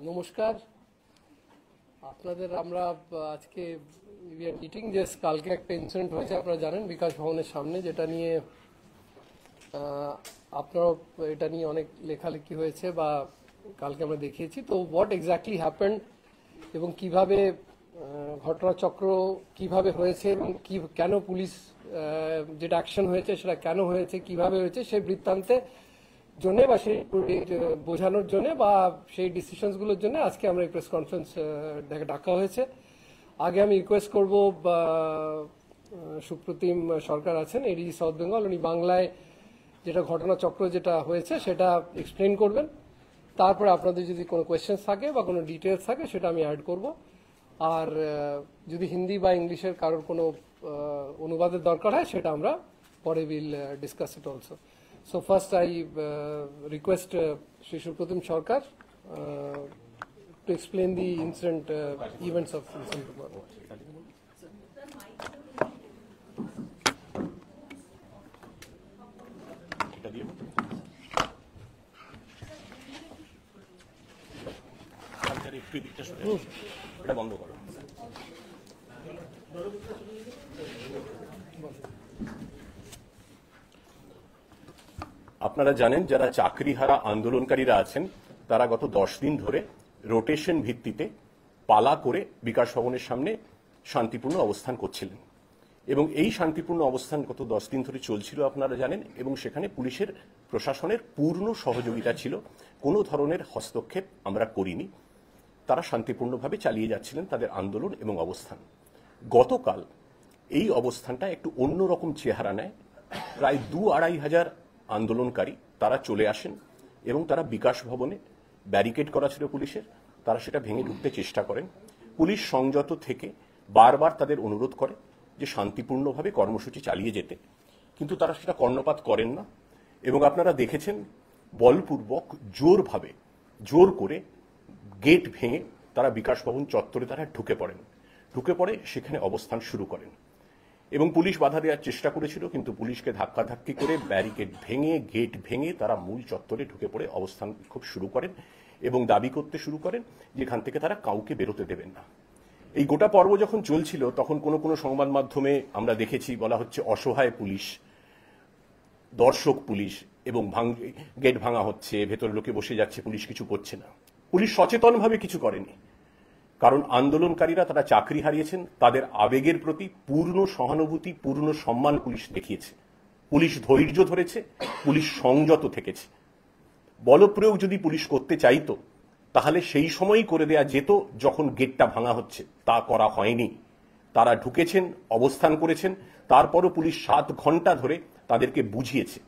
নমস্কার আপনাদের আমরা আজকে মিটিং যে কালকে একটা ইনসিডেন্ট হয়েছে আপনারা জানেন বিকাশ ভবনের সামনে যেটা নিয়ে আপনারা এটা নিয়ে অনেক লেখালেখি হয়েছে বা কালকে আমরা দেখিয়েছি তো হোয়াট এক্স্যাক্টলি হ্যাপেন্ড এবং কিভাবে ঘটনাচক্র কিভাবে হয়েছে এবং কি কেন পুলিশ যেটা অ্যাকশন হয়েছে সেটা কেন হয়েছে কিভাবে হয়েছে সেই বৃত্তান্তে জন্য বা সেই বোঝানোর জন্য বা সেই ডিসিশনসগুলোর জন্য আজকে আমরা এই প্রেস কনফারেন্স ডাকা হয়েছে। আগে আমি রিকোয়েস্ট করব সুপ্রতিম সরকার আছেন এডিজি সাউথ বেঙ্গল, উনি বাংলায় যেটা ঘটনাচক্র যেটা হয়েছে সেটা এক্সপ্লেন করবেন, তারপরে আপনাদের যদি কোনো কোয়েশ্চেন্স থাকে বা কোনো ডিটেলস থাকে সেটা আমি অ্যাড করব, আর যদি হিন্দি বা ইংলিশের কারোর কোনো অনুবাদের দরকার হয় সেটা আমরা পরে will discuss it also. So first I request Shri Supratim Sarkar to explain the incident events of incident. আপনারা জানেন যারা চাকরিহারা আন্দোলনকারীরা আছেন তারা গত 10 দিন ধরে রোটেশন ভিত্তিতে পালা করে বিকাশ ভবনের সামনে শান্তিপূর্ণ অবস্থান করছিলেন এবং এই শান্তিপূর্ণ অবস্থান গত 10 দিন ধরে চলছিল আপনারা জানেন এবং সেখানে পুলিশের প্রশাসনের পূর্ণ সহযোগিতা ছিল, কোনো ধরনের হস্তক্ষেপ আমরা করিনি, তারা শান্তিপূর্ণভাবে চালিয়ে যাচ্ছিলেন তাদের আন্দোলন এবং অবস্থান। গতকাল এই অবস্থানটা একটু অন্যরকম চেহারা নেয়। প্রায় 2-2.5 হাজার আন্দোলনকারী তারা চলে আসেন এবং তারা বিকাশ ভবনে ব্যারিকেড করা ছিল পুলিশের, তারা সেটা ভেঙে ঢুকতে চেষ্টা করেন। পুলিশ সংযত থেকে বারবার তাদের অনুরোধ করে যে শান্তিপূর্ণভাবে কর্মসূচি চালিয়ে যেতে, কিন্তু তারা সেটা কর্ণপাত করেন না এবং আপনারা দেখেছেন বলপূর্বক জোর করে গেট ভেঙে তারা বিকাশ ভবন চত্বরে তারা ঢুকে পড়ে সেখানে অবস্থান শুরু করেন এবং পুলিশ বাধা দেওয়ার চেষ্টা করেছিল, কিন্তু পুলিশকে ধাক্কাধাক্কি করে ব্যারিকেড ভেঙে গেট ভেঙে তারা মূল চত্বরে ঢুকে পড়ে অবস্থান বিক্ষোভ শুরু করেন এবং দাবি করতে শুরু করেন যেখান থেকে তারা কাউকে বেরোতে দেবেন না। এই গোটা পর্ব যখন চলছিল তখন কোনো সংবাদ মাধ্যমে আমরা দেখেছি বলা হচ্ছে অসহায় পুলিশ, দর্শক পুলিশ এবং গেট ভাঙা হচ্ছে, ভেতরে লোকে বসে যাচ্ছে, পুলিশ কিছু করছে না। পুলিশ সচেতনভাবে কিছু করেনি, কারণ আন্দোলনকারীরা তারা চাকরি হারিয়েছেন, তাদের আবেগের প্রতি পূর্ণ সহানুভূতি পূর্ণ সম্মান পুলিশ দেখিয়েছে, পুলিশ ধৈর্য ধরেছে, পুলিশ সংযত থেকেছে। বলপ্রয়োগ যদি পুলিশ করতে চাইতো তাহলে সেই সময়ই করে দেয়া যেত যখন গেটটা ভাঙা হচ্ছে, তা করা হয়নি। তারা ঢুকেছেন, অবস্থান করেছেন, তারপরও পুলিশ 7 ঘন্টা ধরে তাদেরকে বুঝিয়েছে।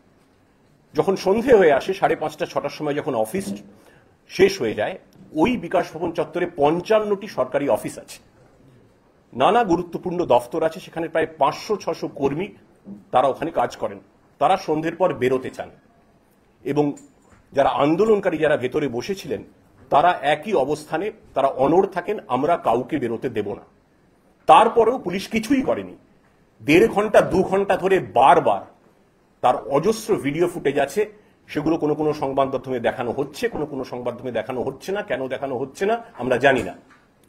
যখন সন্ধে হয়ে আসে 5:30-6টার সময় যখন অফিস শেষ হয়ে যায়, ওই বিকাশ ভবন চত্বরে 55টি সরকারি অফিস আছে, নানা গুরুত্বপূর্ণ দফতর আছে, সেখানে প্রায় 500-600 কর্মী তারা ওখানে কাজ করেন। তারা সন্ধ্যের পর বেরোতে চান এবং যারা আন্দোলনকারী যারা ভেতরে বসেছিলেন তারা একই অবস্থানে তারা অনড় থাকেন, আমরা কাউকে বেরোতে দেব না। তারপরেও পুলিশ কিছুই করেনি। 1.5 ঘন্টা 2 ঘন্টা ধরে বারবার তার অজস্র ভিডিও ফুটেজ আছে, সেগুলো কোনো সংবাদ মাধ্যমে দেখানো হচ্ছে, কোনো সংবাদ মাধ্যমে দেখানো হচ্ছে না। কেন দেখানো হচ্ছে না আমরা জানি না,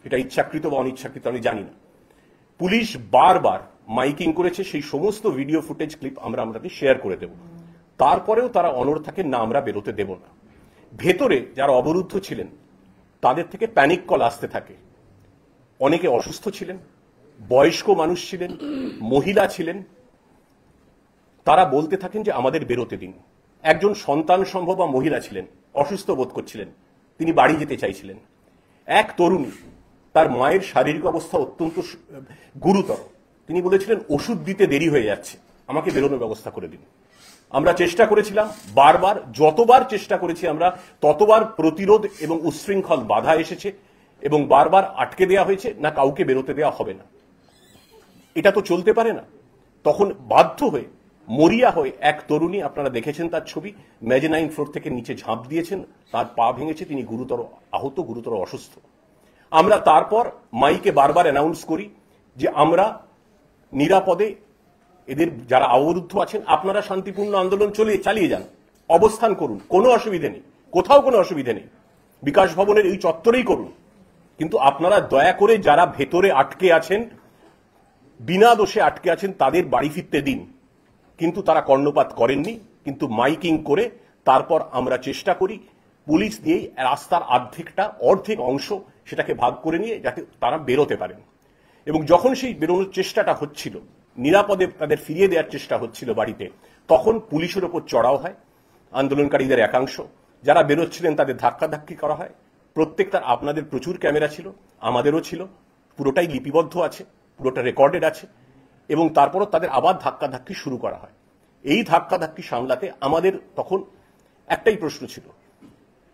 এটা ইচ্ছাকৃত বা অনিচ্ছাকৃত আমি জানি না। পুলিশ বারবার মাইকিং করেছে, সেই সমস্ত ভিডিও ফুটেজ ক্লিপ আমরা আপনাদের শেয়ার করে দেব। তারপরেও তারা অনড় থাকেন না, আমরা বেরোতে দেব না। ভেতরে যারা অবরুদ্ধ ছিলেন তাদের থেকে প্যানিক কল আসতে থাকে। অনেকে অসুস্থ ছিলেন, বয়স্ক মানুষ ছিলেন, মহিলা ছিলেন, তারা বলতে থাকেন যে আমাদের বেরোতে দিন। একজন সন্তান সম্ভবা মহিলা ছিলেন, অসুস্থ বোধ করছিলেন, তিনি বাড়ি যেতে চাইছিলেন। এক তরুণী, তার মায়ের শারীরিক অবস্থা অত্যন্ত গুরুতর, তিনি বলেছিলেন ওষুধ দিতে দেরি হয়ে যাচ্ছে, আমাকে বেরোনোর ব্যবস্থা করে দিন। আমরা চেষ্টা করেছিলাম বারবার, যতবার চেষ্টা করেছি আমরা ততবার প্রতিরোধ এবং উচ্ছৃঙ্খল বাধা এসেছে এবং বারবার আটকে দেওয়া হয়েছে, না কাউকে বেরোতে দেওয়া হবে না। এটা তো চলতে পারে না। তখন বাধ্য হয়ে মরিয়া হয়ে এক তরুণী, আপনারা দেখেছেন তার ছবি, মেজেনাইন ফ্লোর থেকে নিচে ঝাঁপ দিয়েছেন, তার পা ভেঙেছে, তিনি গুরুতর আহত, গুরুতর অসুস্থ। আমরা তারপর মাইকে বারবার অ্যানাউন্স করি যে আমরা নিরাপদে এদের যারা অবরুদ্ধ আছেন আপনারা শান্তিপূর্ণ আন্দোলন চালিয়ে যান, অবস্থান করুন, কোনো অসুবিধা নেই, কোথাও কোনো অসুবিধা নেই। বিকাশ ভবনের এই চত্বরেই করুন, কিন্তু আপনারা দয়া করে যারা ভেতরে আটকে আছেন, বিনা দোষে আটকে আছেন, তাদের বাড়ি ফিরতে দিন। কিন্তু তারা কর্ণপাত করেননি, কিন্তু মাইকিং করে তারপর আমরা চেষ্টা করি পুলিশ দিয়েই রাস্তার অর্ধেক অংশ সেটাকে ভাগ করে নিয়ে যাতে তারা বেরোতে পারেন। এবং যখন সেই বেরোনোর চেষ্টাটা হচ্ছিল, নিরাপদে তাদের ফিরিয়ে দেওয়ার চেষ্টা হচ্ছিল বাড়িতে, তখন পুলিশের ওপর চড়াও হয় আন্দোলনকারীদের একাংশ। যারা বেরোচ্ছিলেন তাদের ধাক্কাধাক্কি করা হয়। প্রত্যেকটা, আপনাদের প্রচুর ক্যামেরা ছিল, আমাদেরও ছিল, পুরোটাই লিপিবদ্ধ আছে, পুরোটা রেকর্ডেড আছে। এবং তারপরও তাদের আবার ধাক্কাধাক্কি শুরু করা হয়। এই ধাক্কাধাক্কি সামলাতে আমাদের তখন একটাই প্রশ্ন ছিল,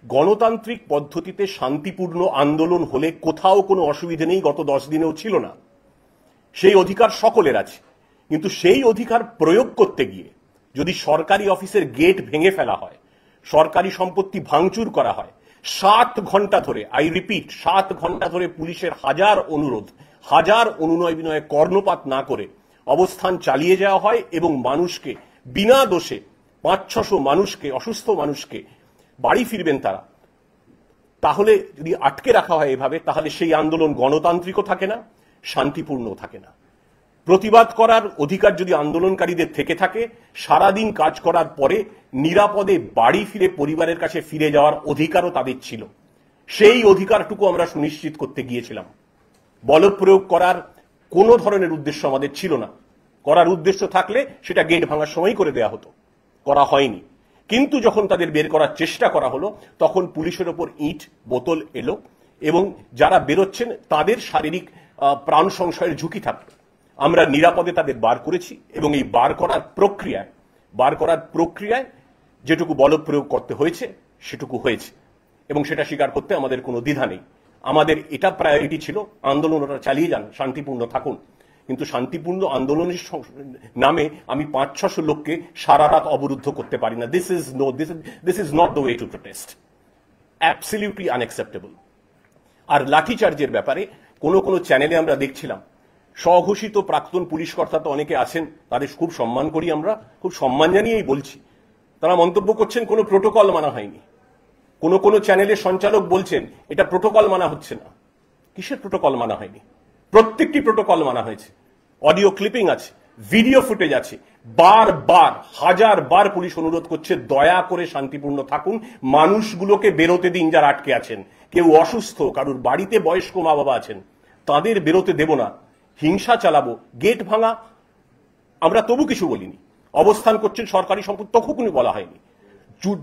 গণতান্ত্রিক পদ্ধতিতে শান্তিপূর্ণ আন্দোলন হলে কোথাও কোনো অসুবিধা নেই, গত 10 দিনেও ছিল না। সেই অধিকার সকলের আছে, কিন্তু সেই অধিকার প্রয়োগ করতে গিয়ে যদি সরকারি অফিসের গেট ভেঙে ফেলা হয়, সরকারি সম্পত্তি ভাঙচুর করা হয়, 7 ঘন্টা ধরে, আই রিপিট 7 ঘন্টা ধরে পুলিশের হাজার অনুরোধ, হাজার অনুনয় বিনয়ে কর্ণপাত না করে অবস্থান চালিয়ে যাওয়া হয় এবং মানুষকে বিনা দোষে 500-600 মানুষকে, অসুস্থ মানুষকে বাড়ি ফিরবেন তারা, তাহলে যদি আটকে রাখা হয় এভাবে, তাহলে সেই আন্দোলন গণতান্ত্রিকও থাকে না, শান্তিপূর্ণও থাকে না। প্রতিবাদ করার অধিকার যদি আন্দোলনকারীদের থেকে থাকে, সারাদিন কাজ করার পরে নিরাপদে বাড়ি ফিরে পরিবারের কাছে ফিরে যাওয়ার অধিকারও তাদের ছিল। সেই অধিকারটুকু আমরা সুনিশ্চিত করতে গিয়েছিলাম। বলপ্রয়োগ করার কোনো ধরনের উদ্দেশ্য আমাদের ছিল না। করার উদ্দেশ্য থাকলে সেটা গেট ভাঙার সময় করে দেয়া হতো, করা হয়নি। কিন্তু যখন তাদের বের করার চেষ্টা করা হলো, তখন পুলিশের ওপর ইট বোতল এলো এবং যারা বেরোচ্ছেন তাদের শারীরিক প্রাণ সংশয়ের ঝুঁকি থাকতো। আমরা নিরাপদে তাদের বার করেছি এবং এই বার করার প্রক্রিয়ায় যেটুকু বলপ্রয়োগ করতে হয়েছে সেটুকু হয়েছে এবং সেটা স্বীকার করতে আমাদের কোনো দ্বিধা নেই। আমাদের এটা প্রায়োরিটি ছিল, আন্দোলন ওরা চালিয়ে যান, শান্তিপূর্ণ থাকুন। কিন্তু শান্তিপূর্ণ আন্দোলনের নামে আমি 500-600 লোককে সারা রাত অবরুদ্ধ করতে পারি না। This is not the way to protest, absolutely unacceptable. আর লাঠিচার্জের ব্যাপারে কোনো চ্যানেলে আমরা দেখছিলাম, স্বঘোষিত প্রাক্তন পুলিশ কর্তা তো অনেকে আছেন, তাদের খুব সম্মান করি, আমরা খুব সম্মান জানিয়েই বলছি, তারা মন্তব্য করছেন কোনো প্রোটোকল মানা হয়নি। কোনো চ্যানেলের সঞ্চালক বলছেন এটা প্রোটোকল মানা হচ্ছে না। কিসের প্রোটোকল মানা হয়নি? প্রত্যেকটি প্রোটোকল মানা হয়েছে। অডিও ক্লিপিং আছে, ভিডিও ফুটেজ আছে। হাজার বার পুলিশ অনুরোধ করছে, দয়া করে শান্তিপূর্ণ থাকুন, মানুষগুলোকে বেরোতে দিন যারা আটকে আছেন। কেউ অসুস্থ, কারুর বাড়িতে বয়স্ক মা বাবা আছেন, তাদের বেরোতে দেব না, হিংসা চালাবো, গেট ভাঙা আমরা তবু কিছু বলিনি। অবস্থান করছেন সরকারি সম্পত্তি, তখনই বলা হয়নি।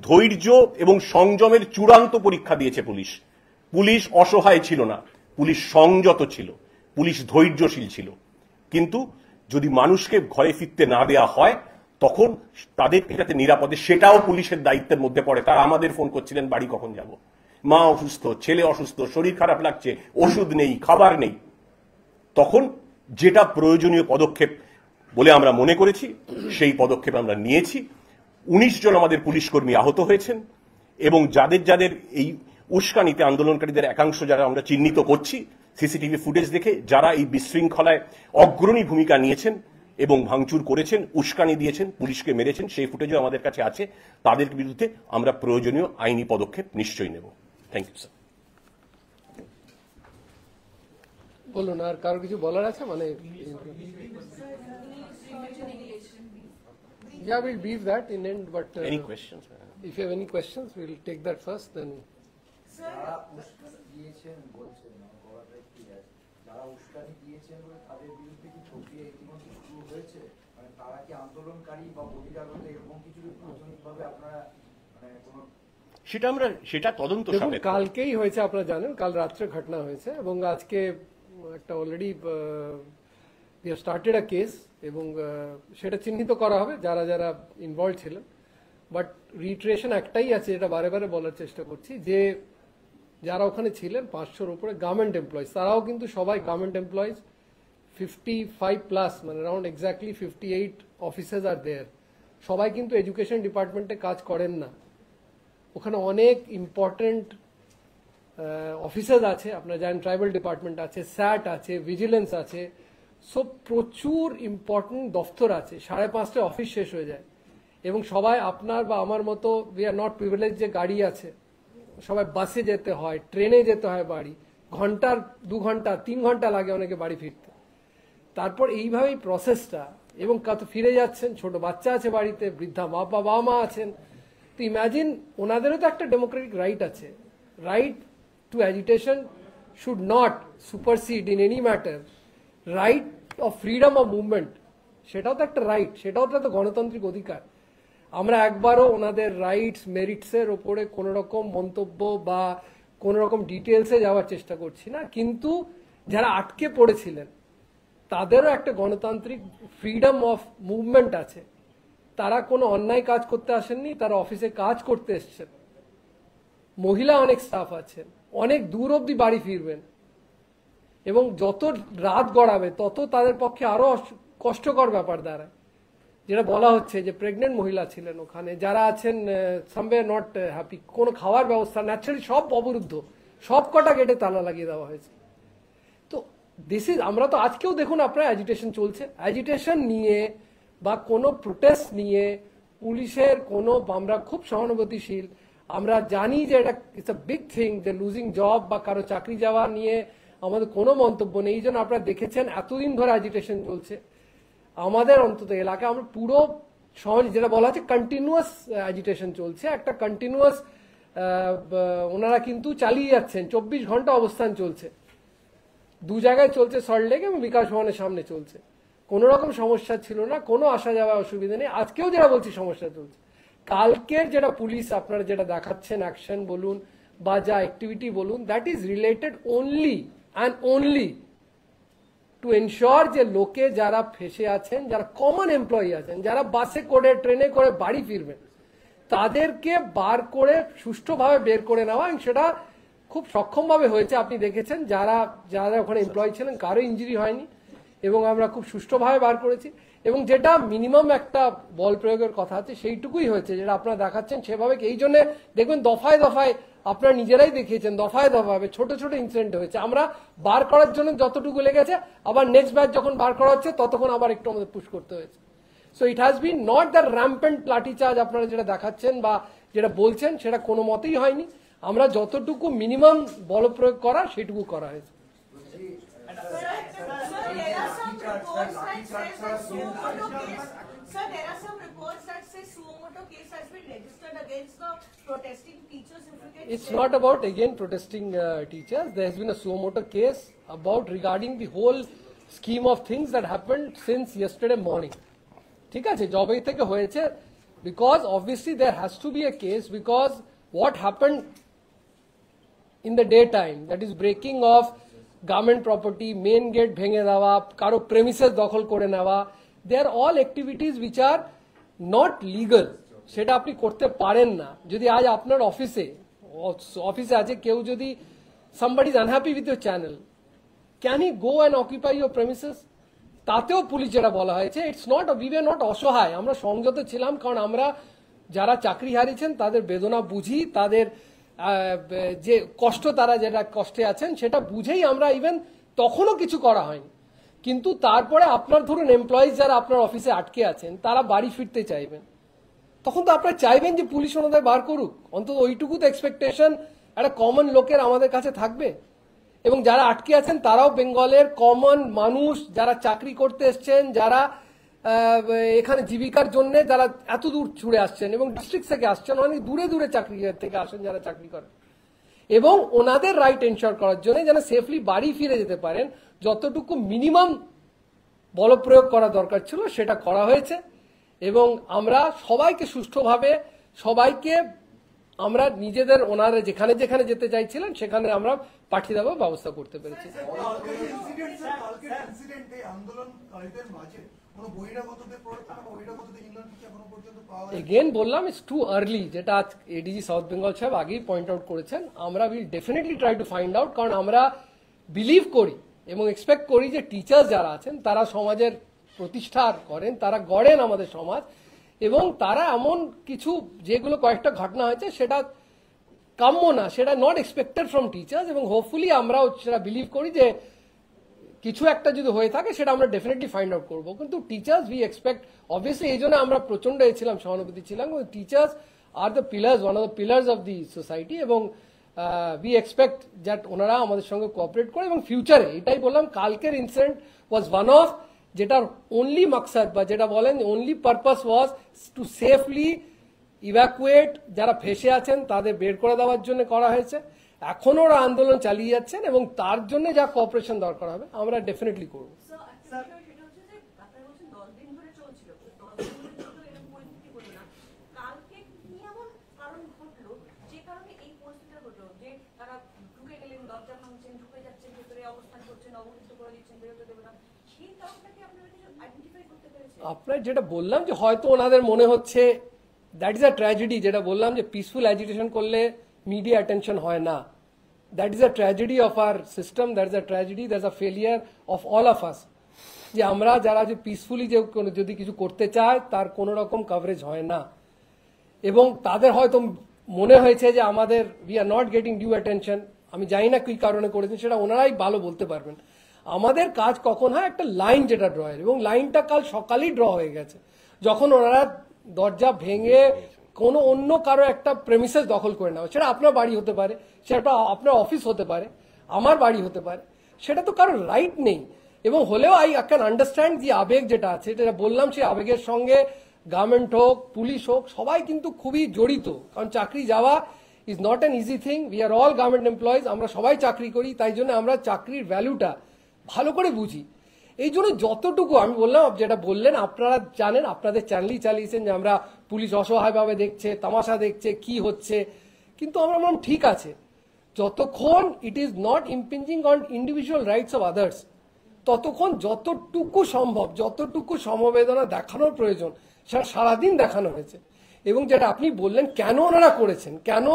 ধৈর্য এবং সংযমের চূড়ান্ত পরীক্ষা দিয়েছে পুলিশ অসহায় ছিল না, পুলিশ সংযত ছিল, পুলিশ ধৈর্যশীল ছিল। কিন্তু যদি মানুষকে ঘরে ফিরতে না দেয়া হয়, তখন তাদের যাতে নিরাপদে, সেটাও পুলিশের দায়িত্বের মধ্যে পড়ে। তারা আমাদের ফোন করছিলেন, বাড়ি কখন যাব, মা অসুস্থ, ছেলে অসুস্থ, শরীর খারাপ লাগছে, ওষুধ নেই, খাবার নেই। তখন যেটা প্রয়োজনীয় পদক্ষেপ বলে আমরা মনে করেছি, সেই পদক্ষেপ আমরা নিয়েছি। 19 জন আমাদের পুলিশ কর্মী আহত হয়েছেন এবং যাদের এই উস্কানিতে আন্দোলনকারীদের একাংশ যারা আমরা চিহ্নিত করছি সিসিটিভি ফুটেজ দেখে, যারা এই বিশৃঙ্খলায় অগ্রণী ভূমিকা নিয়েছেন এবং ভাঙচুর করেছেন, উস্কানি দিয়েছেন, পুলিশকে মেরেছেন, সেই ফুটেজও আমাদের কাছে আছে। তাদের বিরুদ্ধে আমরা প্রয়োজনীয় আইনি পদক্ষেপ নিশ্চয়ই নেব। Thank you sir. বলুন, আর কারো কিছু বলার আছে? মানে yeah, we'll brief that in end, but Any questions? if you have any questions, we'll take that first, then যারা উস্কানি দিয়েছেন বলছেন, যারা উস্কানি দিয়েছেন তাদের বিরুদ্ধে কি প্রক্রিয়া ইতিমধ্যে শুরু হয়েছে? মানে তারা কি আন্দোলনকারী বা বহিরাগত এরকম কিছু প্রাথমিকভাবে আপনারা সেটা তদন্ত সাপেক্ষ। কালকেই হয়েছে, আপনারা জানেন, কাল রাত্রে ঘটনা হয়েছে এবং আজকে একটা already we have started a case এবং সেটা চিহ্নিত করা হবে যারা যারা ইনভলভ ছিলেন। বাট রিট্রেশন একটাই আছে, যেটা বারে বারে বলার চেষ্টা করছি, যে যারা ওখানে ছিলেন 500-র উপরে গভর্নমেন্ট এমপ্লয়িজ, তারাও কিন্তু সবাই গভর্নমেন্ট এমপ্লয়িজ, 55+, মানে অ্যারাউন্ড এক্স্যাক্টলি 58 অফিসার্স আর দেয়ার। সবাই কিন্তু এডুকেশন ডিপার্টমেন্টে কাজ করেন না, ওখানে অনেক ইম্পর্টেন্ট অফিসার্স আছে, আপনারা জানেন ট্রাইবাল ডিপার্টমেন্ট আছে, স্যাট আছে, ভিজিলেন্স আছে, সব প্রচুর ইম্পর্টেন্ট দফতর আছে। 5:30 অফিস শেষ হয়ে যায় এবং সবাই আপনার বা আমার মতো, উই আর নট প্রিভিলেজ যে গাড়ি আছে, সবাই বাসে যেতে হয়, ট্রেনে যেতে হয় বাড়ি, ঘন্টার 2 ঘন্টা 3 ঘন্টা লাগে অনেকে বাড়ি ফিরতে। তারপর এইভাবেই প্রসেসটা, এবং কত ফিরে যাচ্ছেন, ছোট বাচ্চা আছে বাড়িতে, বৃদ্ধা বাবা মা আছেন। তো ইম্যাজিন, ওনাদেরও তো একটা ডেমোক্রেটিক রাইট আছে। Right two agitation should not supersede in any matter right of freedom of movement. সেটাও তো একটা রাইট, সেটাও তো একটা গণতান্ত্রিক অধিকার। আমরা একবারও ওনাদের রাইটস মেরিটসের ওপরে কোনো রকম মন্তব্য বা কোনো রকম ডিটেলসে যাওয়ার চেষ্টা করছি না, কিন্তু যারা আটকে পড়েছিলেন তাদেরও একটা গণতান্ত্রিক ফ্রিডম অফ মুভমেন্ট আছে। তারা কোনো অন্যায় কাজ করতে আসেননি, তারা অফিসে কাজ করতে এসছেন। মহিলা অনেক স্টাফ আছেন, অনেক দূর অবধি বাড়ি ফিরবেন, এবং যত রাত গড়াবে তত তাদের পক্ষে আরো কষ্টকর ব্যাপার দাঁড়ায়। যেটা বলা হচ্ছে যে প্রেগনেন্ট মহিলা ছিলেন ওখানে, যারা আছেন সামওয়্যার নট হ্যাপি, কোনো খাওয়ার ব্যবস্থা, ন্যাচারালি সব অবরুদ্ধ, সব কটা গেটে তালা লাগিয়ে দেওয়া হয়েছে। তো দিস ইজ, আমরা তো আজকেও দেখুন আপনার অ্যাজিটেশন চলছে, অ্যাজিটেশন নিয়ে বা কোনো প্রোটেস্ট নিয়ে পুলিশের কোনো, আমরা খুব সহানুভূতিশীল, আমরা জানি যে এটা ইটস আ বিগ থিং, যে লুজিং জব বা কারো চাকরি যাওয়া নিয়ে আমাদের কোনো মন্তব্য নেই। এই জন্য আপনারা দেখেছেন এতদিন ধরে অ্যাজিটেশন চলছে আমাদের অন্তত এলাকায়। আমরা পুরো সহজ, যেটা বলা হচ্ছে কন্টিনিউয়াস অ্যাজিটেশন চলছে, একটা কন্টিনিউয়াস ওনারা কিন্তু চালিয়ে যাচ্ছেন, 24 ঘন্টা অবস্থান চলছে, 2 জায়গায় চলছে, সল্টলেক এবং বিকাশ ভবনের সামনে চলছে। কোনো রকম সমস্যা ছিল না, কোনো আসা যাওয়া অসুবিধা নেই। আজকেও যেটা বলছি সমস্যা চলছে। কালকের যেটা পুলিশ আপনারা যেটা দেখাচ্ছেন অ্যাকশন বলুন বা যা অ্যাক্টিভিটি বলুন, that is related only and only to ensure যে লোকে যারা ফেসে আছেন, যারা কমন এমপ্লয়ি আছেন, যারা বাসে করে ট্রেনে করে বাড়ি ফিরবেন, তাদেরকে বার করে সুষ্ঠুভাবে বের করে নেওয়া, এবং সেটা খুব সক্ষমভাবে হয়েছে। আপনি দেখেছেন যারা যারা ওখানে এমপ্লয়ি ছিলেন কারো ইঞ্জুরি হয়নি, এবং আমরা খুব সুষ্ঠুভাবে বার করেছি। এবং যেটা মিনিমাম একটা বল প্রয়োগের কথা আছে সেইটুকুই হয়েছে, যেটা আপনারা দেখাচ্ছেন সেভাবে। এই জন্য দেখবেন দফায় দফায় আপনারা নিজেরাই দেখিয়েছেন, দফায় দফায় ছোট ছোট ইনসিডেন্ট হয়েছে। আমরা বার করার জন্য যতটুকু লেগেছে, আবার নেক্সট ব্যাচ যখন বার করা হচ্ছে ততক্ষণ আবার একটু আমাদের পুশ করতে হয়েছে। So it has been not the rampant lathi charge আপনারা যেটা দেখাচ্ছেন বা যেটা বলছেন, সেটা কোনো মতেই হয়নি। আমরা যতটুকু মিনিমাম বল প্রয়োগ করা সেটুকু করা হয়েছে। Sir, there are some reports that say suo motu case has been registered against the protesting teachers. If you can It's not about again protesting teachers. There has been a suo motu case about regarding the whole scheme of things that happened since yesterday morning. ঠিক আছে, জবে থেকে হয়েছে, because obviously there has to be a case, because what happened in the daytime, that is breaking of government property, main gate ভেঙে দেওয়া, কারো premises দখল করে নেওয়া, they are all activities which are not legal. সেটা আপনি করতে পারেন না। যদি আজ আপনার অফিসে আছে কেউ, যদি somebody is unhappy with your channel, can he go and occupy your premises? তাতেও পুলিশ যেটা বলা হয়েছে, it's not, we were not অসহায়, আমরা সংযত ছিলাম, কারণ আমরা যারা চাকরি হারিয়েছেন তাদের বেদনা বুঝি, তাদের যে কষ্ট, তারা যেটা কষ্টে আছেন সেটা বুঝেই আমরা ইভেন তখনও কিছু করা হয়নি। কিন্তু তারপরে আপনার ধরুন এমপ্লয়িজ যারা আপনার অফিসে আটকে আছেন, তারা বাড়ি ফিরতে চাইবেন, তখন তো আপনারা চাইবেন যে পুলিশ ওনাদের বার করুক। অন্তত ওইটুকু তো এক্সপেকটেশন একটা কমন লোকের আমাদের কাছে থাকবে। এবং যারা আটকে আছেন তারাও বেঙ্গলের কমন মানুষ, যারা চাকরি করতে এসছেন, যারা এখানে জীবিকার জন্য যারা এত দূর ছুড়ে আসছেন এবং ডিস্ট্রিক্ট থেকে আসছেন, অনেক দূরে দূরে চাকরি থেকে আসেন যারা চাকরি করেন, এবং ওনাদের রাইট এনশিওর করার জন্য যেন সেফলি বাড়ি ফিরে যেতে পারেন, যতটুকু মিনিমাম বল প্রয়োগ করা দরকার ছিল সেটা করা হয়েছে। এবং আমরা সবাইকে সুষ্ঠুভাবে, সবাইকে আমরা নিজেদের ওনারা যেখানে যেখানে যেতে চাইছিলেন সেখানে আমরা পাঠিয়ে দেওয়ার ব্যবস্থা করতে পেরেছি। এগেন বললাম, ইটস টু আর্লি, যেটা আজ এডিজি সাউথ বেঙ্গল সাহেব আগেই পয়েন্ট আউট করেছেন। আমরা will definitely try to find out, কারণ আমরা বিলিভ করি এবং এক্সপেক্ট করি যে টিচার্স যারা আছেন তারা সমাজের প্রতিষ্ঠা করেন, তারা গড়েন আমাদের সমাজ, এবং তারা এমন কিছু যেগুলো কয়েকটা ঘটনা হয়েছে সেটা কাম্য না, সেটা নট এক্সপেক্টেড ফ্রম টিচার্স, এবং হোপফুলি আমরাও সেটা বিলিভ করি যে কিছু একটা যদি হয়ে থাকে সেটা আমরা ডেফিনেটলি ফাইন্ড আউট করবো। কিন্তু টিচার্স উই এক্সপেক্ট, অবভিয়াসলি এই জন্য আমরা প্রচন্ড ছিলাম, সহানুভূতি ছিলাম। Teachers are the pillars, one of the pillars of the society, এবং উই এক্সপেক্ট দ্যাট ওনারা আমাদের সঙ্গে কোঅপারেট করে এবং ফিউচারে এটাই বললাম কালকের ইনসিডেন্ট ওয়াজ ওয়ান অফ যেটার অনলি মাকসাদ বা যেটা বলেন অনলি পারপাস ওয়াজ টু সেফলি ইভ্যাকুয়েট যারা ফেসে আছেন তাদের বের করে দেওয়ার জন্য করা হয়েছে। এখনো ওরা আন্দোলন চালিয়ে যাচ্ছেন এবং তার জন্য যা কোঅপারেশন দরকার হবে আমরা ডেফিনেটলি করবো। স্যার, একটা বিষয় সেটা হচ্ছে যে আপনারা বলছেন 10 দিন ধরে চলছিল, 10 দিন ধরে চলতো এরকম পরিস্থিতি হলো না। কালকে কি এমন কারণ ঘটলো যে কারণে এই পরিস্থিতিটা ঘটলো, যে তারা ঢুকে গেলেন, দরজা ভাঙছেন, ঢুকে যাচ্ছেন, ভেতরে অবস্থান করছেন, অবহিত করে দিচ্ছেন, বেরোতে দেবে না, সেই কারণটাকে আপনারা কিছু আইডেন্টিফাই করতে পেরেছেন? আপনার যেটা বললাম যে হয়তো ওনাদের মনে হচ্ছে দ্যাট ইজ আ ট্র্যাজেডি, যেটা বললাম যে পিসফুল অ্যাজিটেশন করলে মিডিয়া অ্যাটেনশন হয় না, that is a tragedy of our system, that is a tragedy, that is a failure of all of us, যে আমরা যারা যে পিসফুলি যে যদি কিছু করতে চায় তার কোনো রকম কভারেজ হয় না এবং তাদের হয়তো মনে হয়েছে যে আমাদের we are not getting due attention. আমি জানি না কি কারণে করেছেন, সেটা ওনারাই ভালো বলতে পারবেন। আমাদের কাজ কখন হয়, একটা লাইন যেটা ড্র হয় এবং লাইনটা কাল সকালেই ড্র হয়ে গেছে যখন ওনারা দরজা ভেঙে কোনো অন্য কারো একটা প্রেমিসেস দখল করে নেওয়া, সেটা আপনার বাড়ি হতে পারে, সেটা আপনার অফিস হতে পারে, আমার বাড়ি হতে পারে, সেটা তো কারোর রাইট নেই। এবং হলেও আই ক্যান আন্ডারস্ট্যান্ড যে আবেগ যেটা আছে, যেটা বললাম সেই আবেগের সঙ্গে গভর্নমেন্ট হোক পুলিশ হোক সবাই কিন্তু খুবই জড়িত, কারণ চাকরি যাওয়া is not an easy thing. We are all government employees, আমরা সবাই চাকরি করি, তাই জন্য আমরা চাকরির ভ্যালুটা ভালো করে বুঝি। এই জন্য যতটুকু আমি বললাম, যেটা বললেন আপনারা জানেন, আপনাদের চ্যানেলই চালিয়েছেন যে আমরা পুলিশ অসহায়ভাবে দেখছে, তামাশা দেখছে, কি হচ্ছে, কিন্তু আমরা বললাম ঠিক আছে, যতক্ষণ it is not impinging on individual rights of others ততক্ষণ যতটুকু সম্ভব, যতটুকু সমবেদনা দেখানোর প্রয়োজন সেটা সারাদিন দেখানো হয়েছে। এবং যেটা আপনি বললেন কেন ওনারা করেছেন, কেন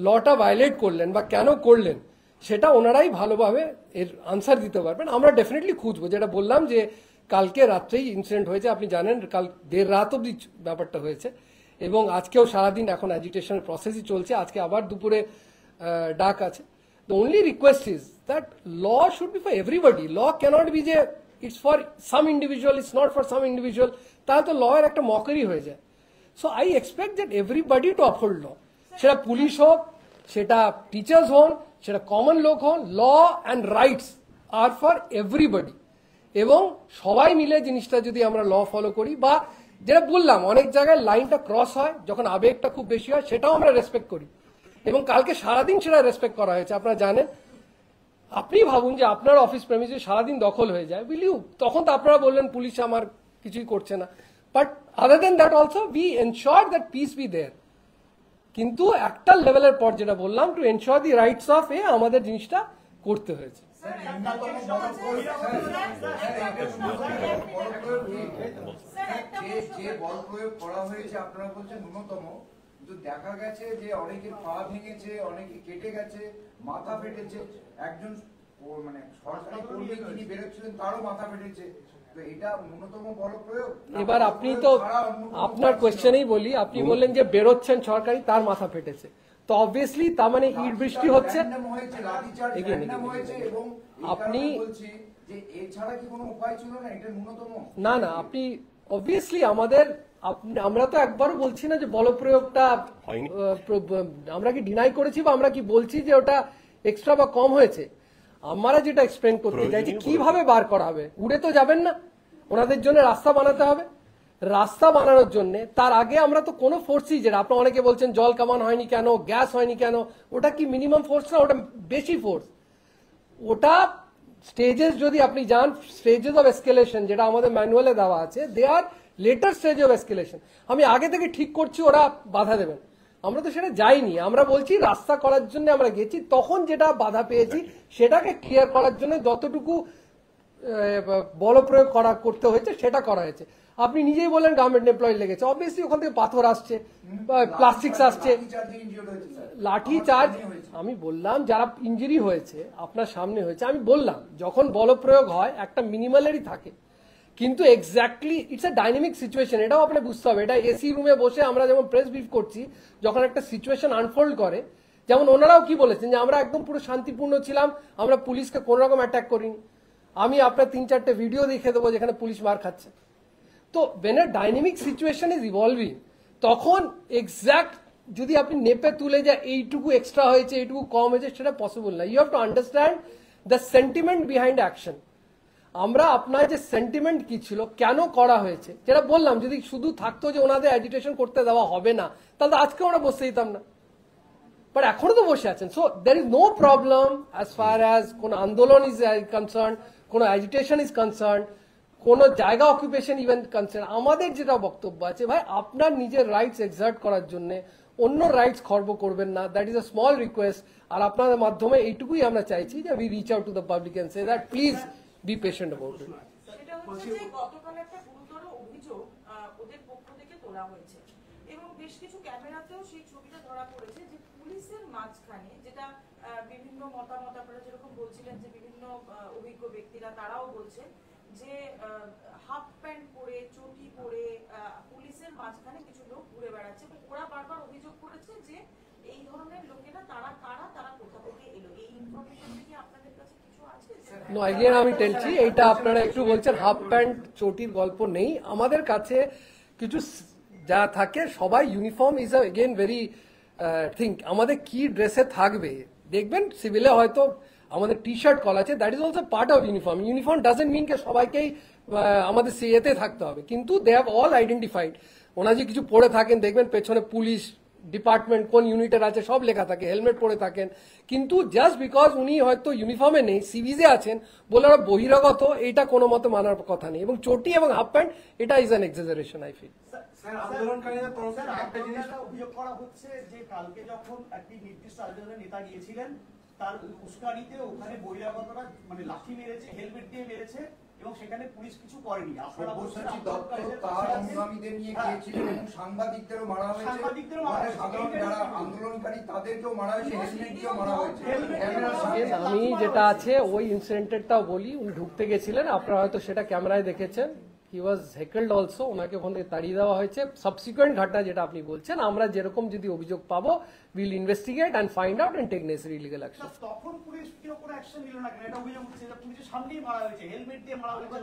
লটা ভায়োলেট করলেন বা কেন করলেন, সেটা ওনারাই ভালোভাবে এর আনসার দিতে পারবেন। আমরা ডেফিনেটলি খুঁজবো, যেটা বললাম যে কালকে রাত্রেই ইনসিডেন্ট হয়েছে, আপনি জানেন কাল দেড় রাত অব্দি ব্যাপারটা হয়েছে এবং আজকেও সারাদিন এখন অ্যাজিটেশনের প্রসেসই চলছে, আজকে আবার দুপুরে ডাক আছে। The only request is that law should be for everybody. Law cannot be যে it's for some individual, it's not for some individual. তাহলে তো law এর একটা মকারি হয়ে যায়। So I expect that everybody to uphold law. সেটা police হোক, সেটা টিচার্স হন, সেটা কমন লোক হন, law and rights are for everybody. এবং সবাই মিলে জিনিসটা যদি আমরা ল ফলো করি, বা যেটা বললাম অনেক জায়গায় লাইনটা ক্রস হয় যখন আবেগটা খুব বেশি হয়, সেটাও আমরা রেসপেক্ট করি এবং কালকে সারাদিন সেটা রেসপেক্ট করা হয়েছে। আপনারা জানেন, আপনি ভাবুন যে আপনার অফিস প্রেমিসে সারাদিন দখল হয়ে যায়, বিলিউ, তখন তো আপনারা বললেন পুলিশ আমার কিছুই করছে না, but other than that also we ensure that peace be there. কিন্তু একটা লেভেলের পর যেটা বললাম, to ensure the rights of আমাদের জিনিসটা করতে হয়েছে। যে বল প্রয়োগ করা হয়েছে আপনারা বলছেন ন্যূনতম, কিন্তু দেখা গেছে যে অনেকের পা ভেঙেছে, অনেকে কেটে গেছে, মাথা ফেটেছে, একজন মানে সরকারি কর্মী যিনি বেরোচ্ছিলেন তারও মাথা ফেটেছে, তো এটা ন্যূনতম বল প্রয়োগ? এবার আপনি তো আপনার কোয়েশ্চেনেই বলি, আপনি বললেন যে বেরোচ্ছেন সরকারি তার মাথা ফেটেছে, তো অবভিয়াসলি তার মানে ইট বৃষ্টি হচ্ছে, আপনি এছাড়া কি কোনো উপায় ছিল না? এটা ন্যূনতম না না, আপনি অবভিয়াসলি আমাদের আমরা তো একবারও বলছি না যে বলপ্রয়োগটা আমরা কি ডিনাই করেছি বা আমরা কি বলছি যে ওটা এক্সট্রা বা কম হয়েছে। আমরা যেটা এক্সপ্লেন করতে চাইছি কিভাবে বার করা হবে, উড়ে তো যাবেন না, ওনাদের জন্য রাস্তা বানাতে হবে। রাস্তা বানানোর জন্য তার আগে আমরা তো কোনো ফোর্সই, যেটা আপনারা অনেকে বলছেন জল কামান হয়নি কেন, গ্যাস হয়নি কেন, ওটা কি মিনিমাম ফোর্স না, ওটা বেশি ফোর্স। ওটা স্টেজেস যদি আপনি যান, স্টেজেস অফ এসকেলেশন যেটা আমাদের ম্যানুয়ালে দেওয়া আছে, দে আর লেটার স্টেজ অফ এসকেলেশন। আমি আগে থেকে ঠিক করছি ওরা বাধা দেবেন, আমরা তো সেটা যাইনি। আমরা বলছি রাস্তা করার জন্য আমরা গেছি, তখন যেটা বাধা পেয়েছি সেটাকে ক্লিয়ার করার জন্য যতটুকু বল প্রয়োগ করতে হয়েছে সেটা করা হয়েছে। আপনি নিজেই বললেন গভর্নমেন্ট এমপ্লয়ি লেগেছে, অবভিয়াসলি ওখান থেকে পাথর আসছে, প্লাস্টিক্স আসছে, লাঠি চার্জ। আমি বললাম যারা ইঞ্জুরি হয়েছে আপনার সামনে হয়েছে, আমি বললাম যখন বল প্রয়োগ হয় একটা মিনিমালেরই থাকে, কিন্তু exactly it's a dynamic situation, এটাও আপনাকে বুঝতে হবে। এটা এসি রুমে বসে আমরা যেমন প্রেস ব্রিফ করছি, যখন একটা সিচুয়েশন আনফোল্ড করে, যেমন ওনারাও কি বলেছেন যে আমরা একদম পুরো শান্তিপূর্ণ ছিলাম, আমরা পুলিশকে কোন রকম অ্যাটাক করিনি। আমি আপনার 3-4টে ভিডিও দেখে দেবো যেখানে পুলিশ মার খাচ্ছে। তো when a dynamic situation is evolving, তখন এক্স্যাক্ট যদি আপনি নেপে তুলে যে এইটুকু এক্সট্রা হয়েছে এইটুকু কম হয়েছে সেটা পসিবল না। You have to understand the sentiment behind action. আমরা আপনার যে সেন্টিমেন্ট কি ছিল, কেন করা হয়েছে, যেটা বললাম, যদি শুধু থাকতো যে ওনাদের অ্যাজিটেশন করতে দেওয়া হবে না, তাহলে আজকে ওরা বসে দিতাম না, বাট এখনো তো বসে আছেন। So there is no problem as far as কোন আন্দোলন ইজ কনসার্ন, কোন অ্যাজিটেশন ইজ কনসার্ন, কোন জায়গা অকুপেশন ইভেন কনসার্ন। আমাদের যেটা বক্তব্য আছে, ভাই আপনার নিজের রাইটস এক্সার্ট করার জন্য অন্য রাইটস খর্ব করবেন না, that is a small request. আর আপনাদের মাধ্যমে এইটুকুই আমরা চাইছি যে we reach out to the public and say that please be patient about it. সেটা হচ্ছে যে গতকাল একটা গুরুতর অভিযোগ ওদের পক্ষ থেকে তোলা হয়েছে এবং বেশ কিছু ক্যামেরাতেও সেই ছবিটা ধরা পড়েছে যে পুলিশের মাঝখানে, যেটা বিভিন্ন মতামত আপনারা যেরকম বলছিলেন যে বিভিন্ন অভিজ্ঞ ব্যক্তিরা তারাও বলছেন যে হাফ প্যান্ট পরে চটি পরে পুলিশের মাঝখানে কিছু লোক ঘুরে বেড়াচ্ছে। ওরা বারবার অভিযোগ করেছে যে এই ধরনের লোকেরা তারা কারা, তারা কোথা থেকে এলো। এই ইনফরমেশন কি আপনাদের কাছে কিছু আছে? নো, এগেন আমি টেলছি, এইটা আপনারা একটু বলছেন হাফ প্যান্ট চটির গল্প নেই আমাদের কাছে। কিছু যা থাকে সবাই uniform is again very think. আমাদের কি ড্রেসে থাকবে দেখবেন, সিভিলে হয়তো আমাদের টি শার্ট কল আছে, that is also part of uniform. Uniform doesn't mean কে সবাইকেই আমাদের সিএতে থাকতে হবে, কিন্তু দে হ্যাভ অল আইডেন্টিফাইড। ওনারা যে কিছু পড়ে থাকেন দেখবেন পেছনে পুলিশ ডিপার্টমেন্ট কোন ইউনিটের আছে সব লেখা থাকে, হেলমেট পরে থাকেন। কিন্তু জাস্ট বিকজ উনি হয়তো ইউনিফর্মে নেই, সিভিজে আছেন বলে ওরা বহিরাগত, এইটা কোনো মতে মানার কথা নেই। এবং চটি এবং হাফ প্যান্ট, এটা is an exaggeration I feel. আন্দোলনকারীদের তরফ থেকে একটা জিনিস অভিযোগ করা হচ্ছে যে কালকে যখন একটি নির্দিষ্ট রাজনৈতিক নেতা গিয়েছিলেন, তার উস্কানিতে ওখানে বহিরাগতরা মানে লাঠি মেরেছে, হেলমেট দিয়ে মেরেছে এবং সেখানে পুলিশ কিছু করেনি। আপনারা বলছেন দত্ত তার অনুগামীদের নিয়ে গিয়েছিলেন এবং সাংবাদিকদেরও মারা হয়েছে, সাধারণ যারা আন্দোলনকারী তাদেরকেও মারা হয়েছে, হেলমেট দিয়েও মারা হয়েছে। আমি যেটা আছে ওই ইনসিডেন্টটাও বলি, উনি ঢুকতে গেছিলেন, আপনারা হয়তো সেটা ক্যামেরায় দেখেছেন। হি ওয়াজ হেকেলড অলসো, ওনাকে ওখান থেকে তাড়িয়ে দেওয়া হয়েছে। সাবসিকুয়েন্ট ঘটনা যেটা আপনি বলছেন, আমরা যেরকম যদি অভিযোগ পাবো will investigate and find out and take necessary legal action. তখন পুলিশ কেউ কোনো অ্যাকশন নিল না কেন? এটা অভিযোগ হচ্ছে যে পুলিশের সামনেই মারা হয়েছে, হেলমেট দিয়ে মারা হয়েছে,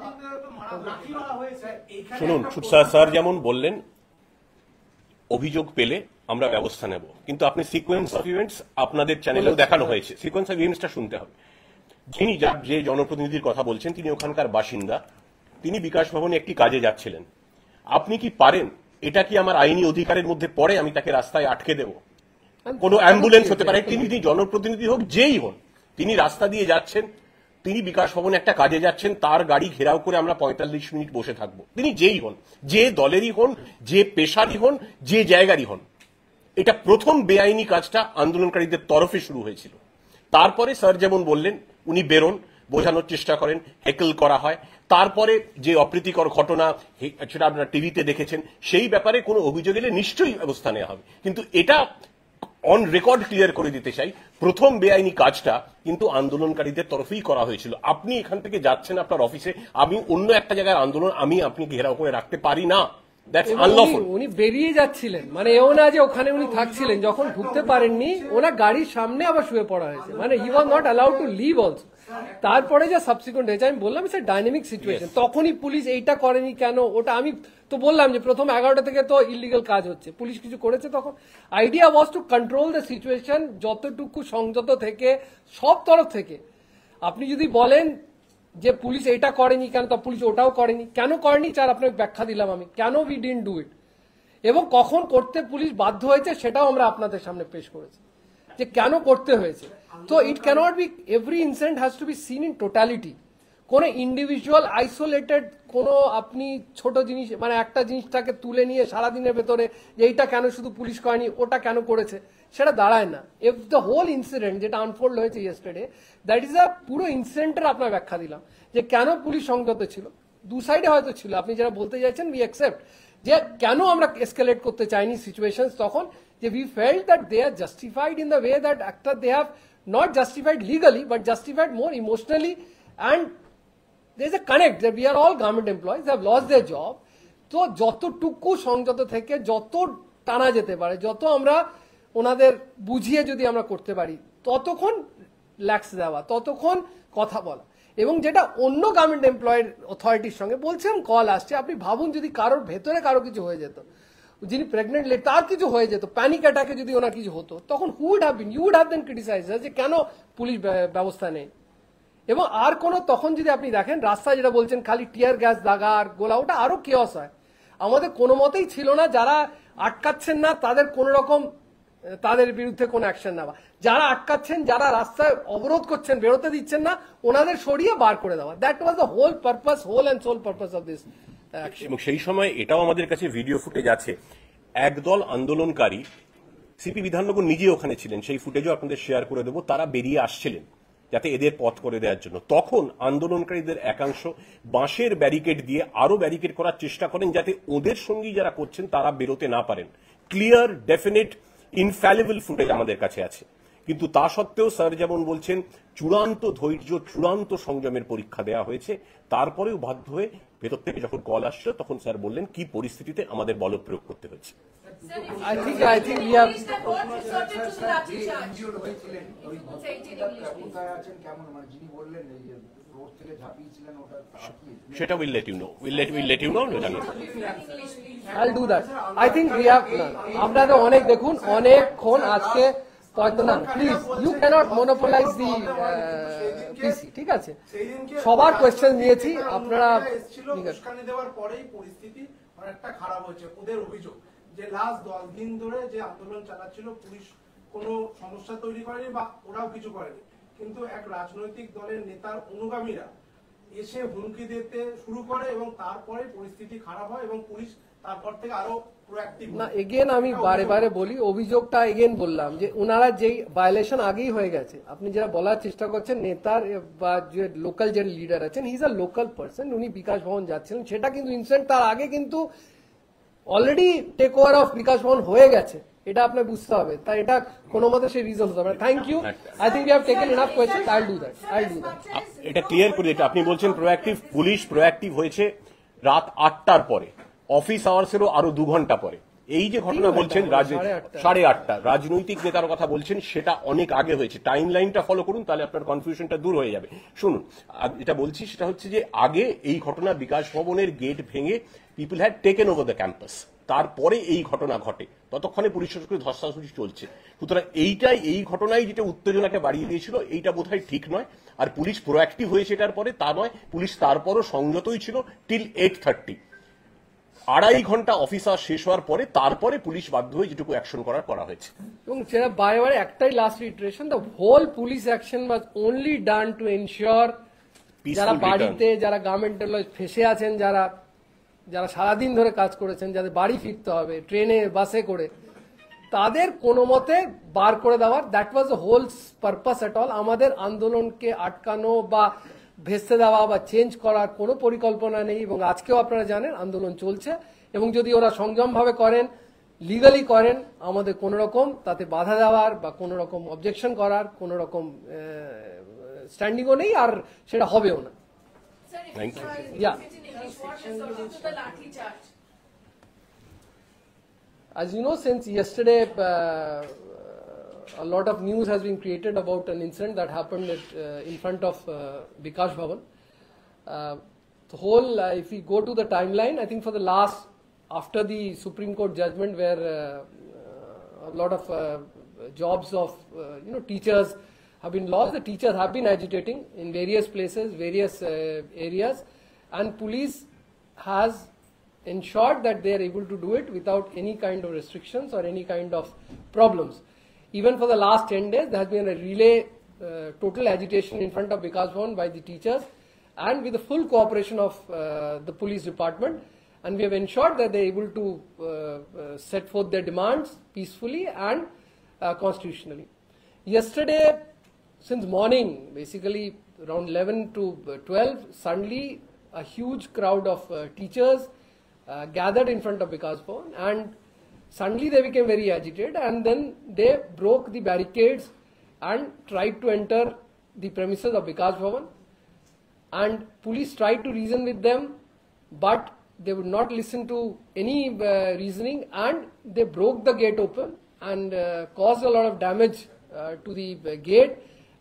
লাঠি মারা হয়েছে। শুনুন, স্যার যেমন বললেন অভিযোগ পেলে আমরা ব্যবস্থা নেব, কিন্তু আপনি সিকোয়েন্স অফ ইভেন্টস আপনাদের চ্যানেলেও দেখানো হয়েছে, সিকোয়েন্স অফ ইভেন্টসটা শুনতে হবে। যিনি যে জনপ্রতিনিধির কথা বলছেন তিনি ওখানকার বাসিন্দা, তিনি বিকাশ ভবনে একটি কাজে যাচ্ছিলেন। আপনি কি পারেন, এটা কি আমার আইনি অধিকারের মধ্যে পড়ে আমি তাকে রাস্তায় আটকে দেব? কোনো অ্যাম্বুলেন্স হতে পারে, তিনি জনপ্রতিনিধি হোক যেই হন, তিনি রাস্তা দিয়ে যাচ্ছেন, তিনি বিকাশ ভবনে একটা কাজে যাচ্ছেন, তার গাড়ি ঘেরাও করে আমরা 45 মিনিট বসে থাকবো? তিনি যেই হন, যে দলেরই হন, যে পেশারই হন, যে জায়গারই হন। এটা প্রথম বেআইনি কাজটা আন্দোলনকারীদের তরফে শুরু হয়েছিল। তারপরে স্যার যেমন বললেন, উনি বেরোন, বোঝানোর চেষ্টা করেন, হেকল করা হয়। তারপরে যে অপ্রীতিকর ঘটনা সেটা আপনারা টিভিতে দেখেছেন, সেই ব্যাপারে কোনো অভিযোগ এলে নিশ্চয়ই ব্যবস্থা নেওয়া হবে। কিন্তু এটা অন রেকর্ড ক্লিয়ার করে দিতে চাই, প্রথম বেআইনি কাজটা কিন্তু আন্দোলনকারীদের তরফেই করা হয়েছিল। আপনি এখান থেকে যাচ্ছেন আপনার অফিসে, আমি অন্য একটা জায়গায় আন্দোলন, আমি আপনি ঘেরাও করে রাখতে পারি না, দ্যাটস আনলফুল। উনি বেরিয়ে যাচ্ছিলেন, মানে এও না যে ওখানে উনি থাকছিলেন, যখন ঢুকতে পারেননি ওনার গাড়ির সামনে আবার শুয়ে পড়া হয়েছে, মানে he was not allowed to leave also. তারপরে যে সাবসিকুয়েন্ট হয়েছে, আমি বললাম ইটস এ ডাইনামিক সিচুয়েশন। তখনই পুলিশ এইটা করেনি কেন, ওটা আমি তো বললাম যে প্রথম 11টা থেকে তো ইলিগাল কাজ হচ্ছে, পুলিশ কিছু করেছে তখন। Idea was to control the situation, যতটুকু সংযত থেকে সব তরফ থেকে। আপনি যদি বলেন যে পুলিশ এইটা করেনি কেন, তা পুলিশ ওটাও করেনি, কেন করেনি তার আপনাকে ব্যাখ্যা দিলাম আমি, কেন উই ডিডন্ট ডু ইট, এবং কখন করতে পুলিশ বাধ্য হয়েছে সেটাও আমরা আপনাদের সামনে পেশ করেছি যে কেন করতে হয়েছে। তো it cannot be, every incident has to be seen in totality. কোন ইন্ডিভিজুয়াল আইসোলেটেড কোন আপনি ছোট জিনিস, মানে একটা জিনিসটাকে তুলে নিয়ে সারাদিনের ভেতরে এইটা কেন শুধু পুলিশ করেনি ওটা কেন করেছে সেটা দাঁড়ায় না। ইফ দ্য হোল ইনসিডেন্ট যেটা আনফোল্ড হয়েছে ইয়েস্টারডে, দ্যাট ইজ আ পুরো ইনসিডেন্টের আপনার ব্যাখ্যা দিলাম যে কেন পুলিশ সংযত ছিল। দু সাইডে হয়তো ছিল, আপনি যারা বলতে চাইছেন উই অ্যাকসেপ্ট যে কেন আমরা এসকেলেট করতে চাইনি সিচুয়েশন তখন, যে we felt that they are justified in the way that একটা they have not justified legally but justified more emotionally, and there is a connect that we are all government employees, they have lost their job. তো যতটুকু সংযত থেকে যত টানা যেতে পারে, যত আমরা ওনাদের বুঝিয়ে যদি আমরা করতে পারি, ততক্ষণ ল্যাক্স দেওয়া, ততক্ষণ কথা বলা। এবং যেটা অন্য গভর্নমেন্ট এমপ্লয়েড অথরিটির সঙ্গে বলছেন কল আসছে, আপনি ভাবুন যদি কারোর ভেতরে কারো কিছু হয়ে যেত, যিনি প্রেগনেন্ট লেডি তার কিছু হয়ে যেত, প্যানিক অ্যাটাকে যদি ওনার কিছু হতো, তখন who would have been, you would have then criticise যে কেন পুলিশ ব্যবস্থা নেই। এবং আর কোনো তখন যদি আপনি দেখেন রাস্তায় যেটা বলছেন খালি টিয়ার গ্যাস দাগা আর গোলা, ওটা আরো কেওয়াস হয়। আমাদের কোনো মতেই ছিল না যারা আটকাচ্ছেন না তাদের কোন রকম তাদের বিরুদ্ধে কোনো অ্যাকশন নেওয়া, যারা আটকাচ্ছেন, যারা রাস্তায় অবরোধ করছেন, বেরোতে দিচ্ছেন না, ওনাদের সরিয়ে বার করে দেওয়া। That was the whole purpose, whole and sole purpose of this action. এবং সেই সময় এটাও আমাদের কাছে ভিডিও ফুটেজ আছে, একদল আন্দোলনকারী, সিপি বিধাননগর নিজে ওখানে ছিলেন, সেই ফুটেজও আপনাদের শেয়ার করে দেবো, তারা বেরিয়ে আসছিলেন যাতে এদের পথ করে দেওয়ার জন্য। তখন আন্দোলনকারীদের একাংশ বাঁশের ব্যারিকেড দিয়ে আরো ব্যারিকেড করার চেষ্টা করেন যাতে ওদের সঙ্গী যারা করছেন তারা বেরোতে না পারেন। ক্লিয়ার, ডেফিনেট, ইনফ্যালিবল ফুটেজ আমাদের কাছে আছে। কিন্তু তা সত্ত্বেও স্যার যেমন বলছেন চূড়ান্ত ধৈর্য, চূড়ান্ত সংযমের পরীক্ষা দেওয়া হয়েছে। তারপরেও বাধ্য হয়ে ভেতর থেকে যখন কল আসছিল তখন স্যার বললেন কি পরিস্থিতিতে আমাদের বল প্রয়োগ করতে হয়েছে। I think we have injured হয়েছিলেন ওই কোথায় আছেন, কেমন, মানে যিনি বললেন এই যে রোড থেকে ঝাঁপিয়েছিলেন ওটা কি? সেটা will let you know, will let you know. I'll do that. I think we have আপনারা অনেক দেখুন অনেকক্ষণ আজকে না, প্লিজ ইউ ক্যানট মোনোপোলাইজ দি পিসি, ঠিক আছে? সবার কোয়েশ্চেন নিয়েছি, আপনারা উস্কানি দেওয়ার পরেই পরিস্থিতি অনেকটা খারাপ হয়েছে। ওদের অভিযোগ যে লাস্ট 10 দিন ধরে যে আন্দোলন চালাচ্ছিল পুলিশ কোনো সমস্যা তৈরি করেনি বা ওরাও কিছু করেনি, কিন্তু এক রাজনৈতিক দলের নেতার অনুগামীরা এসে হুমকি দিতে শুরু করে এবং তারপরে পরিস্থিতি খারাপ হয় এবং পুলিশ তারপর থেকে আরো প্রোঅ্যাক্টিভ। না, এগেন আমি বারে বারে বলি, অভিযোগটা এগেন বললাম যে ওনারা যেই ভায়োলেশন আগেই হয়ে গেছে। আপনি যারা বলার চেষ্টা করছেন নেতার বা যে লোকাল যে লিডার আছেন, he is a local person, উনি বিকাশ ভবন যাচ্ছিলেন, সেটা কিন্তু ইনসিডেন্ট তার আগে কিন্তু অলরেডি টেক ওভার অফ বিকাশ ভবন হয়ে গেছে, এটা আপনার বুঝতে হবে। তাই এটা কোনো মতে সেই রিজন হতে পারে। Thank you, I think you have taken enough question, I will do that. এটা ক্লিয়ার করে দিতে আপনি বলছেন প্রোঅ্যাক্টিভ, পুলিশ প্রোঅ্যাক্টিভ হয়েছে রাত 8টার পরে, অফিস আওয়ার্সেরও আরো 2 ঘন্টা পরে। এই যে ঘটনা বলছেন 8:30 রাজনৈতিক নেতার কথা বলছেন, সেটা অনেক আগে হয়েছে। টাইম লাইনটা ফলো করুন, তাহলে আপনার কনফিউশনটা দূর হয়ে যাবে। শুনুন, যেটা বলছি সেটা হচ্ছে যে আগে এই ঘটনা বিকাশ ভবনের গেট ভেঙে people had taken over the campus, তারপরে এই ঘটনা ঘটে, ততক্ষণে পুলিশ সরকারের ধস্তাধস্তি চলছে। সুতরাং এই ঘটনায় যেটা উত্তেজনাকে বাড়িয়ে দিয়েছিল, এইটা বোধহয় ঠিক নয়। আর পুলিশ প্রোঅ্যাক্টিভ হয়েছে এটার পরে তা নয়, পুলিশ তারপরও সংযতই ছিল টিল 8:30। 2.5 ঘন্টা অফিস আওয়ার শেষ হওয়ার পরে তারপরে পুলিশ বাধ্য হয়ে যেটুকু অ্যাকশন করা হয়েছে। এবং সেটা বারে বারে একটাই last reiteration, the whole police action was only done to ensure যারা বাড়িতে, যারা গার্মেন্ট ফেসে আছেন, যারা সারাদিন ধরে কাজ করেছেন, যাদের বাড়ি ফিরতে হবে ট্রেনে বাসে করে, তাদের কোনো মতে বার করে দেওয়ার, that was the whole purpose at all. আমাদের আন্দোলনকে আটকানো বা ভেস্তে দেওয়া বা চেঞ্জ করার কোনো পরিকল্পনা নেই। এবং আজকেও আপনারা জানেন আন্দোলন চলছে, এবং যদি ওরা সংযমভাবে করেন, লিগালি করেন, আমাদের কোনো রকম তাতে বাধা দেওয়ার বা কোনো রকম অবজেকশন করার কোনো রকম স্ট্যান্ডিংও নেই, আর সেটা হবেও না। Thank you. Yeah. As you know, since yesterday, a lot of news has been created about an incident that happened in front of Bikash Bhavan. The whole, if we go to the timeline, I think for the last, after the Supreme Court judgment where a lot of jobs of, teachers have been lost, the teachers have been agitating in various places, various areas, and police has ensured that they are able to do it without any kind of restrictions or any kind of problems. Even for the last 10 days, there has been a relay total agitation in front of Bikash Bhavan by the teachers, and with the full cooperation of the police department, and we have ensured that they are able to set forth their demands peacefully and constitutionally. Yesterday, since morning, basically around 11 to 12, suddenly a huge crowd of teachers gathered in front of Bikash Bhavan, and suddenly they became very agitated, and then they broke the barricades and tried to enter the premises of Bikash Bhavan, and police tried to reason with them, but they would not listen to any reasoning, and they broke the gate open and caused a lot of damage to the gate,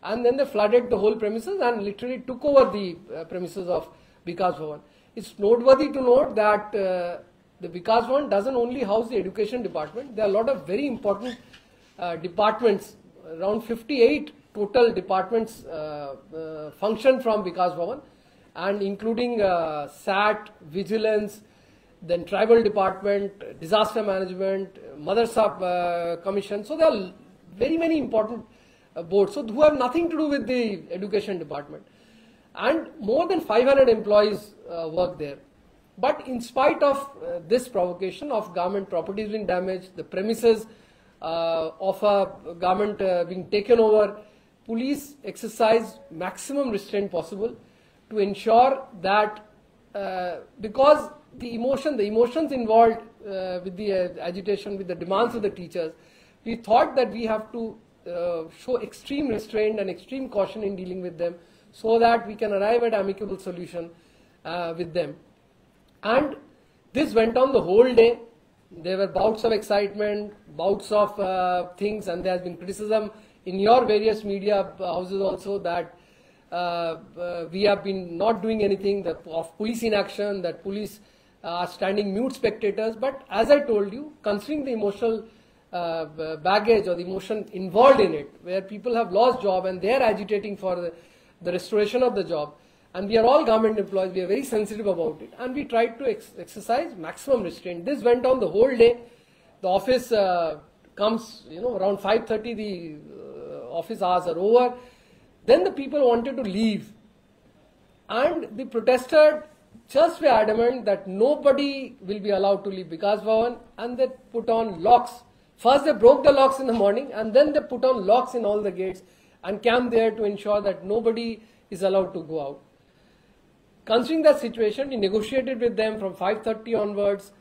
and then they flooded the whole premises and literally took over the premises of Bikash Bhavan. It's noteworthy to note that the Vikas Bhavan doesn't only house the education department. There are a lot of very important departments, around 58 total departments function from Vikas Bhavan, and including SAT, vigilance, then tribal department, disaster management, Madrasa commission. So there are very many important boards, so who have nothing to do with the education department. And more than 500 employees work there. But in spite of this provocation of government properties being damaged, the premises of a government being taken over, police exercise maximum restraint possible to ensure that because the emotions involved with the agitation, with the demands of the teachers, we thought that we have to show extreme restraint and extreme caution in dealing with them so that we can arrive at amicable solution with them. And this went on the whole day. There were bouts of excitement, bouts of things, and there has been criticism in your various media houses also that we have been not doing anything, that of police inaction, that police are standing mute spectators. But as I told you, considering the emotional baggage or the emotion involved in it, where people have lost job and they are agitating for the restoration of the job, and we are all government employees, we are very sensitive about it, and we tried to exercise maximum restraint. This went on the whole day. The office comes, around 5:30, the office hours are over. Then the people wanted to leave, and the protesters just were adamant that nobody will be allowed to leave Vikas Bhavan, and they put on locks. First they broke the locks in the morning, and then they put on locks in all the gates and camped there to ensure that nobody is allowed to go out. Considering that situation, we negotiated with them from 5:30 onwards,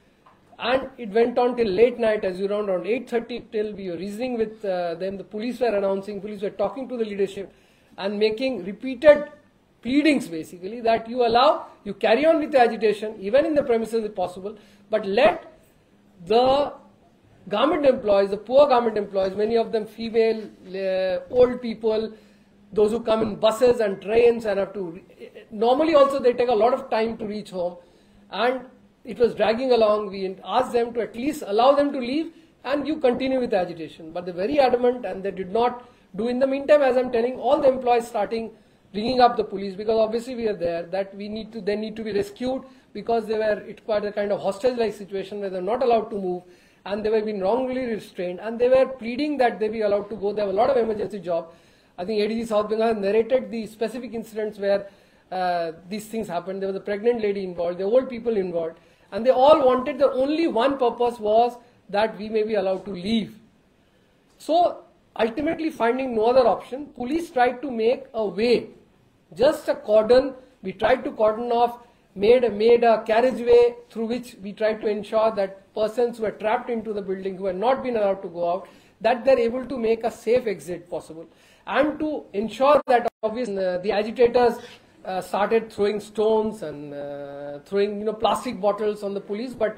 and it went on till late night, as around 8:30, till we were reasoning with them. The police were announcing, police were talking to the leadership and making repeated pleadings basically that you carry on with the agitation, even in the premises if possible, but let the government employees, the poor government employees, many of them female, old people, those who come in buses and trains and have to, normally also they take a lot of time to reach home, and it was dragging along. We asked them to at least allow them to leave and you continue with the agitation. But they're very adamant and they did not do. In the meantime, as I'm telling, all the employees starting ringing up the police, because obviously we are there, that they need to be rescued, because it quite a kind of hostage-like situation where they're not allowed to move and they were being wrongly restrained, and they were pleading that they be allowed to go. There were a lot of emergency jobs. I think ADG South Bengal narrated the specific incidents where these things happened. There was a pregnant lady involved, there were old people involved, and they all wanted, the only one purpose was that we may be allowed to leave. So ultimately, finding no other option, police tried to make a way, just a cordon. We tried to cordon off, made a carriageway through which we tried to ensure that persons who were trapped into the building, who had not been allowed to go out, that they're able to make a safe exit possible. And to ensure that, obviously, the agitators started throwing stones and throwing plastic bottles on the police, but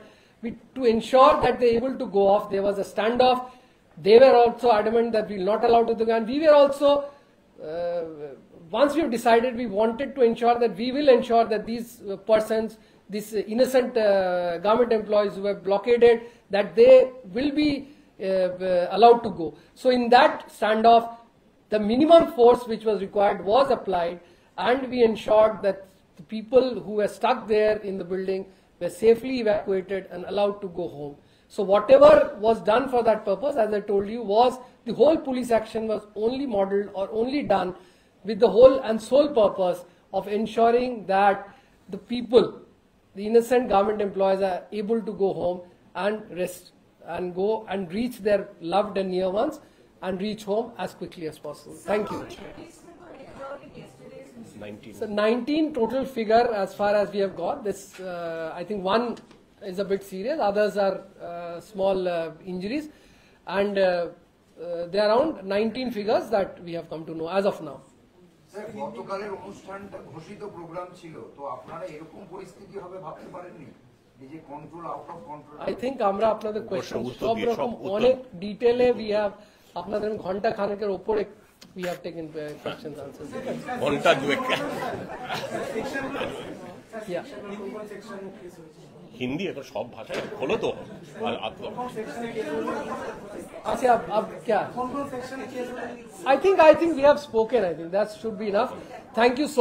to ensure that they're able to go off, there was a standoff. They were also adamant that we're not allowed to do that. And we were also, once we have decided, we wanted to ensure that we will ensure that these persons, these innocent government employees who were blockaded, that they will be allowed to go. So in that standoff, the minimum force which was required was applied, and we ensured that the people who were stuck there in the building were safely evacuated and allowed to go home. So whatever was done for that purpose, as I told you, was the whole police action was only modeled or only done with the whole and sole purpose of ensuring that the people, the innocent government employees, are able to go home and rest and go and reach their loved and near ones and reach home as quickly as possible. Thank you. 19. So 19 total figure as far as we have got. This, I think one is a bit serious, others are small injuries, and there are around 19 figures that we have come to know as of now. Sir, গতকালের অনুষ্ঠানটা ঘোষিত programme ছিল, তো আপনারা এরকম পরিস্থিতি হবে ভাবতে পারেননি? এই যে control, out of control. I think আমরা আপনাদের কোয়েশ্চন সব রকম অনেক ডিটেইলে we have আপনাদের ঘন্টা খানেকের উপরে we have taken questions answers. ঘন্টা দুয়েক। Yeah. কোন কোন সেকশনে কেস হয়েছে? হিন্দি এখন সব ভাষায় হলো তো আর কোন কোন সেকশনে কেস হয়েছে? अच्छा अब क्या কোন কোন সেকশনে কেস হয়েছে? I think we have spoken. I think that should be enough. Thank you so